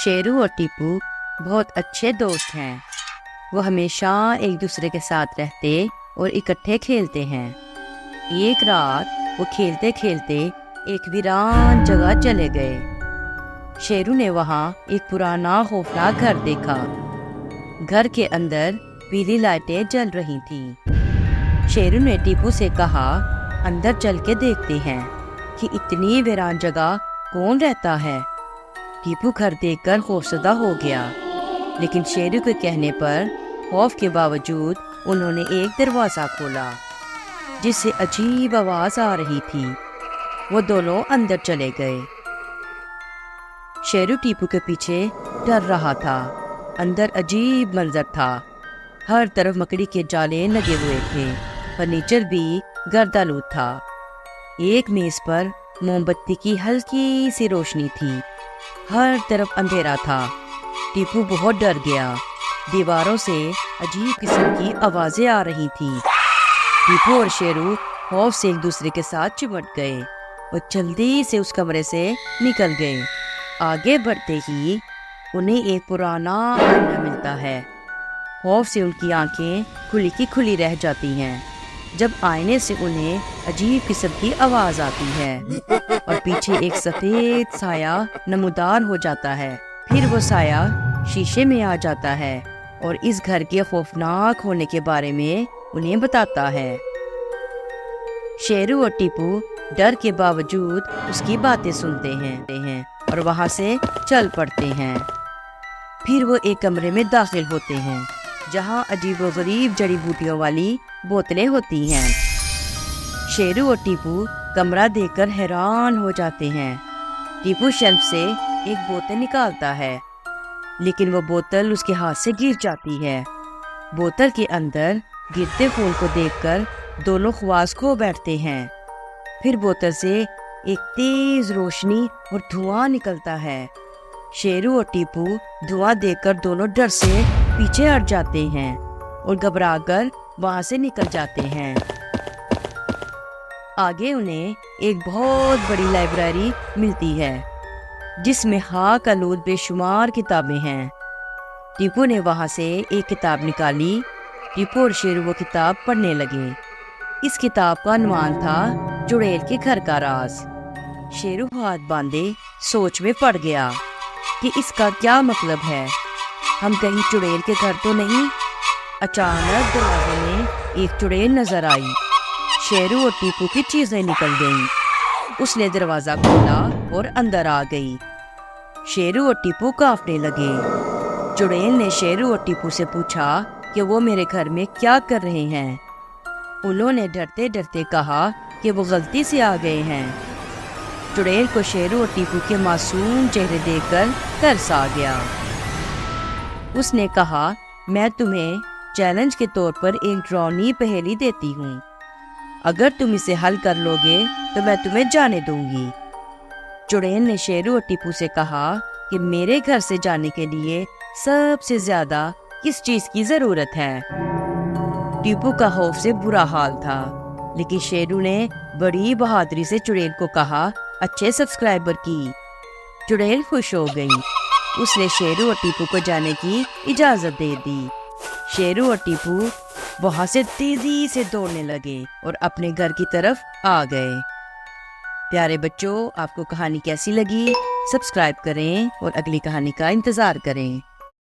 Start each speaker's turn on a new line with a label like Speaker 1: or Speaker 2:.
Speaker 1: شیرو اور ٹیپو بہت اچھے دوست ہیں۔ وہ ہمیشہ ایک دوسرے کے ساتھ رہتے اور اکٹھے کھیلتے ہیں۔ ایک رات وہ کھیلتے کھیلتے ایک ویران جگہ چلے گئے۔ شیرو نے وہاں ایک پرانا خوفناک گھر دیکھا۔ گھر کے اندر پیلی لائٹیں جل رہی تھیں۔ شیرو نے ٹیپو سے کہا، اندر چل کے دیکھتے ہیں کہ اتنی ویران جگہ کون رہتا ہے۔ ٹیپو گھر دیکھ کر خوفزدہ ہو گیا، لیکن شیرو کے کہنے پر خوف کے باوجود انہوں نے ایک دروازہ کھولا جس سے عجیب آواز آ رہی تھی۔ وہ دونوں اندر چلے گئے۔ شیرو ٹیپو کے پیچھے ڈر رہا تھا۔ اندر عجیب منظر تھا۔ ہر طرف مکڑی کے جالے لگے ہوئے تھے، فرنیچر بھی گردآلود تھا۔ ایک میز پر موم بتی کی ہلکی سی روشنی تھی۔ ہر طرف اندھیرا تھا۔ ٹیپو بہت ڈر گیا۔ دیواروں سے عجیب قسم کی آوازیں آ رہی تھیں۔ ٹیپو اور شیرو خوف سے ایک دوسرے کے ساتھ چمٹ گئے اور جلدی سے اس کمرے سے نکل گئے۔ آگے بڑھتے ہی انہیں ایک پرانا آئینہ ملتا ہے۔ خوف سے ان کی آنکھیں کھلی کی کھلی رہ جاتی ہیں جب آئینے سے انہیں عجیب قسم کی آواز آتی ہے اور پیچھے ایک سفید سایہ نمودار ہو جاتا ہے۔ پھر وہ سایہ شیشے میں آ جاتا ہے اور اس گھر کے خوفناک ہونے کے بارے میں انہیں بتاتا ہے۔ شیرو اور ٹیپو ڈر کے باوجود اس کی باتیں سنتے ہیں اور وہاں سے چل پڑتے ہیں۔ پھر وہ ایک کمرے میں داخل ہوتے ہیں جہاں عجیب و غریب جڑی بوٹیوں والی بوتلیں ہوتی ہیں۔ شیرو اور ٹیپو کمرہ دیکھ کر حیران ہو جاتے ہیں۔ ٹیپو شیلف سے ایک بوتل نکالتا ہے، لیکن وہ بوتل اس کے ہاتھ سے گر جاتی ہے۔ بوتل کے اندر گرتے خون کو دیکھ کر دونوں خواص کھو بیٹھتے ہیں۔ پھر بوتل سے ایک تیز روشنی اور دھواں نکلتا ہے۔ شیرو اور ٹیپو دھواں دیکھ کر دونوں ڈر سے پیچھے ہٹ جاتے ہیں اور گھبرا کر وہاں سے نکل جاتے ہیں۔ آگے انہیں ایک بہت بڑی لائبریری ملتی ہے جس میں خاک آلود بے شمار کتابیں ہیں۔ ٹیپو نے وہاں سے ایک کتاب نکالی۔ ٹیپو اور شیرو وہ کتاب پڑھنے لگے۔ اس کتاب کا عنوان تھا چڑیل کے گھر کا راز۔ شیرو ہاتھ باندھے سوچ میں پڑ گیا کہ اس کا کیا مطلب ہے۔ ہم کہیں چڑیل کے گھر تو نہیں؟ اچانک دروازے میں ایک چڑیل نظر آئی۔ شیرو اور ٹیپو کی چیزیں نکل گئیں۔ اس نے دروازہ کھولا اور اندر آ گئی۔ شیرو اور ٹیپو کانپنے لگے۔ چڑیل نے شیرو اور ٹیپو سے پوچھا کہ وہ میرے گھر میں کیا کر رہے ہیں۔ انہوں نے ڈرتے ڈرتے کہا کہ وہ غلطی سے آ گئے ہیں۔ چڑیل کو شیرو اور ٹیپو کے معصوم چہرے دیکھ کر ترس آ گیا۔ اس نے کہا، میں تمہیں چیلنج کے طور پر ایک ڈراؤنی پہیلی دیتی ہوں۔ اگر تم اسے حل کر لو گے تو میں تمہیں جانے دوں گی۔ چڑیل نے شیرو اور ٹیپو سے کہا کہ میرے گھر سے جانے کے لیے سب سے زیادہ کس چیز کی ضرورت ہے؟ ٹیپو کا خوف سے برا حال تھا، لیکن شیرو نے بڑی بہادری سے چڑیل کو کہا، اچھے سبسکرائبر کی۔ چڑیل خوش ہو گئی۔ اس نے شیرو اور ٹیپو کو جانے کی اجازت دے دی۔ شیرو اور ٹیپو وہاں سے تیزی سے دوڑنے لگے اور اپنے گھر کی طرف آ گئے۔ پیارے بچوں، آپ کو کہانی کیسی لگی؟ سبسکرائب کریں اور اگلی کہانی کا انتظار کریں۔